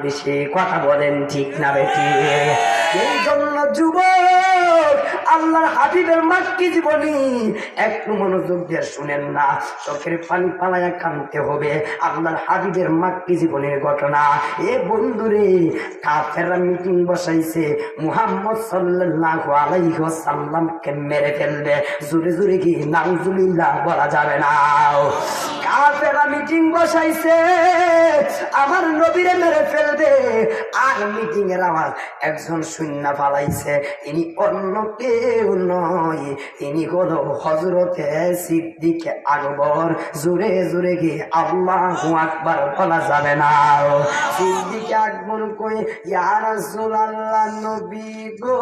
বেশি কথা বলেন ঠিক না বেটি? এই জন্য যুবক আল্লাহর হাবিবের মাক্কি জীবনী একটু মনোযোগ দিয়ে শুনেন না, চোখের পানি পালায়া কাঁদতে হবে। আল্লাহর হাবিবের মাক্কি জীবনের ঘটনা। এ বন্ধুরে, কাফেররা মিটিং বসাইছে মুহাম্মদ সাল্লাল্লাহু আলাইহি ওয়াসাল্লামকে মেরে ফেলবে। জোরে জোরে কি নাউজুবিল্লাহ বলা যাবে না? কাফেররা মিটিং বসাইছে আমার নবীরে মেরে ফেলবে। আর মিটিং এর আওয়াজ একজন শূন্য ফালাইছে, তিনি অন্য কেউ নয়, তিনি হলো হযরতে সিদ্দিক আকবর। জোরে জোরে কি আল্লাহু আকবার বলা যাবে না? সিদ্দিক আকবর কই, ইয়া রাসূলুল্লাহ, নবী গো,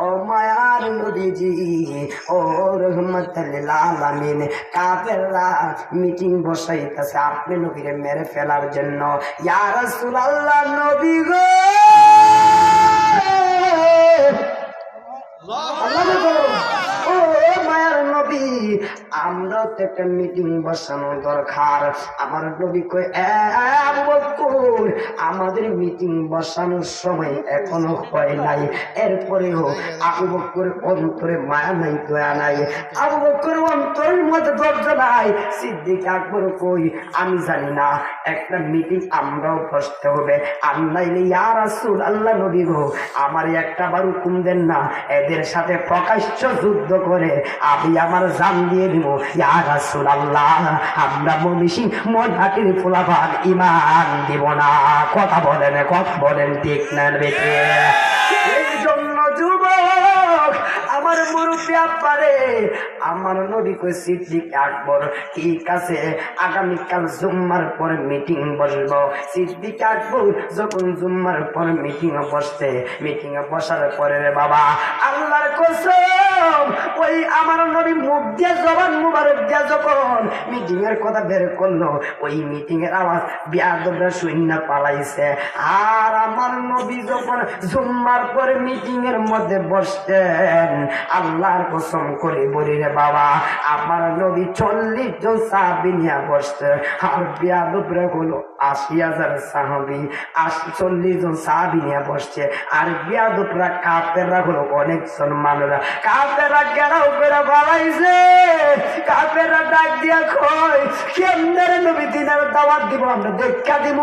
ও মায়ার নবীজি, ও রহমাতুল লিল আলামিন, কাফেররা মিটিং বসাইতেছে আপনি নবীরে মেরে ফেলার জন্য। ইয়া রাসূলুল্লাহ, নবী গো, ও মায়ার নবী, আমরাও তো একটা মিটিং বসানো দরকার। আমার নবী কই, আবু বকর, আমাদের মিটিং বসানোর সময় এখনো হয় নাই। এরপরেও আবু বকর অন্তরে মায়া নাই, দয়া নাই। আবু বকর অন্তরের মধ্যে ধৈর্য নাই। সিদ্দিক আকবর কই, আমি জানি না, একটা মিটিং আমরাও বসতে হবে। আল্লাহলে ইয়া রাসূলুল্লাহ, নবী গো, আমার একটা বার হুকুম দেন না, এদের সাথে প্রকাশ্য যুদ্ধ করে আমি আমার জান দিয়ে দিব। ইয়া রাসূলুল্লাহ, আমরা মুমিন মনহাটির ফুলাফান ঈমান দিব না। কথা বলেন ঠিক না বেটি? এই জন্য যুবক আমার মুরব্বি আব্বারে, আমার নবী কই, সিদ্দিক আকবর, ঠিক আছে, আগামীকাল জুম্মার পরে মিটিং বসবো। সিদ্দিক আকবর যখন জুম্মার পর মিটিং বসতে, মিটিং বসার পরে রে বাবা, আল্লাহর কসম, ওই আমার নবী মুখ দিয়ে জবান মুবারক দিয়া যখন মিটিং এর কথা বের করলো, ওই মিটিং এর আওয়াজ বিয়াদবরা শূন্য পালাইছে। আর আমার নবী যখন জুম্মার পরে মিটিং এর মধ্যে বসতেন, আল্লাহর কসম করে বলি রে বাবা, আমার নবী 40 জন সাহাবী নিয়ে বসতে। আর বিয়াদবরা হলো 80,000 সাহাবী, 40 জন সাহাবী নিয়ে বসছে। আর বিয়াদবরা কাফেররা হলো অনেকজন মানুষ। কাফেররা গেরাও করে বাড়াইছে। কাফেররা ডাক দিয়া কয়, কেমনে রে নবী দিনের দাওয়াত দিব, আমরা দেখা দিব।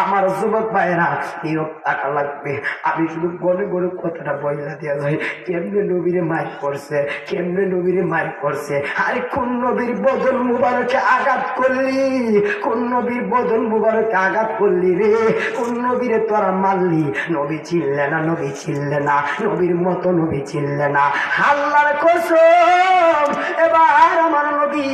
আমার যুবক ভাইরা নীরব থাকা লাগবে। আমি শুধু গনে গনে কথাটা বইলা দিয়া যাই, কেমনে নবীরে মাইক করছে, কেমনে নবীরে মাইক করছে। আরে কোন নবীর বদন মুবারকে আঘাত করলি, কোন নবীর বদন মুবারকে আঘাত করলি রে, কোন নবীরে তোরা মারলি? নবী চিনলে না, নবী চিনলে না, নবীর মতো নবী চিনলে না। আল্লাহর কসম, এবার আমার নবী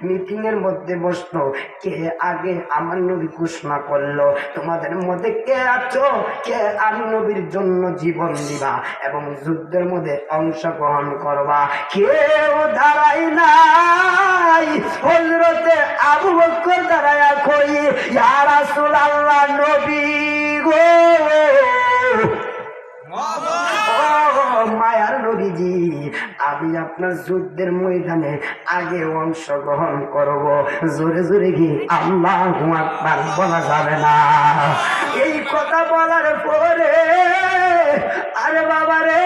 মিটিং এর মধ্যে বসলো। কে আগে আমার নবী ঘোষণা করলো, তোমাদের মধ্যে কে আছো, কে আমি নবীর জন্য জীবন দিবা এবং যুদ্ধের মধ্যে অংশগ্রহণ করবা? কেউ দাঁড়াই নাই। হযরতে আবু বকর দাঁড়ায়া কই, ইয়া রাসূলুল্লাহ, নবী গো, মায়ার নবীজি, আমি আপনার যুদ্ধের ময়দানে আগে অংশগ্রহণ করব। জোরে জোরে কি আল্লাহু আকবার বলা যাবে না? এই কথা বলার পরে আরে বাবা রে,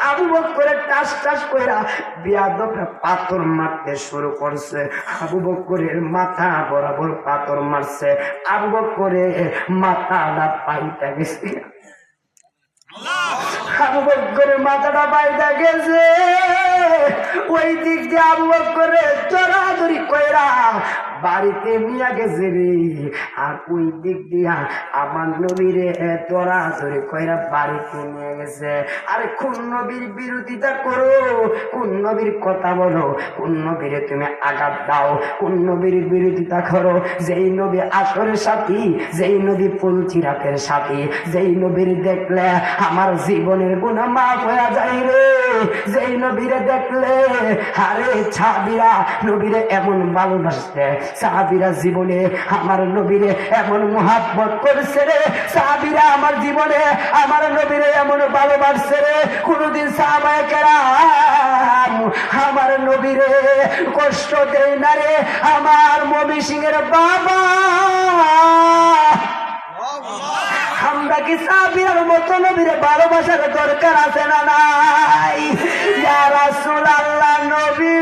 আবু বকরের টাস টাস কইরা বিয়াদবরা পাথর মারতে শুরু করছে। আবু বকরের মাথা বরাবর পাথর মারছে। আবু বকরের মাথাটা পাইটা গেছে। আবু বকরের মাথাটা বাইদা গেছে। ওই দিক দিয়ে আবু বকরের চড়াদড়ি কইরা বাড়িতে নিয়ে গেছে রে। আর ওই দিক দিয়া আমার নবীরে চড়াদড়ি কইরা বাড়িতে নিয়ে গেছে। আরে কোন নবীর বিরোধিতা করো, কোন নবীর কথা বলো, কোন নবীরে তুমি আঘাত দাও, কোন নবীর বিরোধিতা করো? যেই নবী আসরের সাথী, যেই নবী পুলচিরাতের সাথী, যেই নবীর দেখলে আমার জীবনের গুনাহ মাফ হয়ে যায় রে, যেই নবীরে দেখলে আরে সাহাবীরা নবীরে এমন ভালোবাসছে, সাহাবীরা জীবনে আমার নবীরে এমন মুহাব্বত করছে রে, সাহাবীরা আমার জীবনে আমার নবীরে এমন ভালোবাসছে রে, কোনদিন সাহাবায়ে কেরাম আমার নবীরে কষ্ট দেয় না রে। আমার মমি সিংহের বাবা আমরা কি সাবিয়ার মতো নবীর ভালোবাসার দরকার আছে না নাই? ইয়া রাসূলুল্লাহ, নবী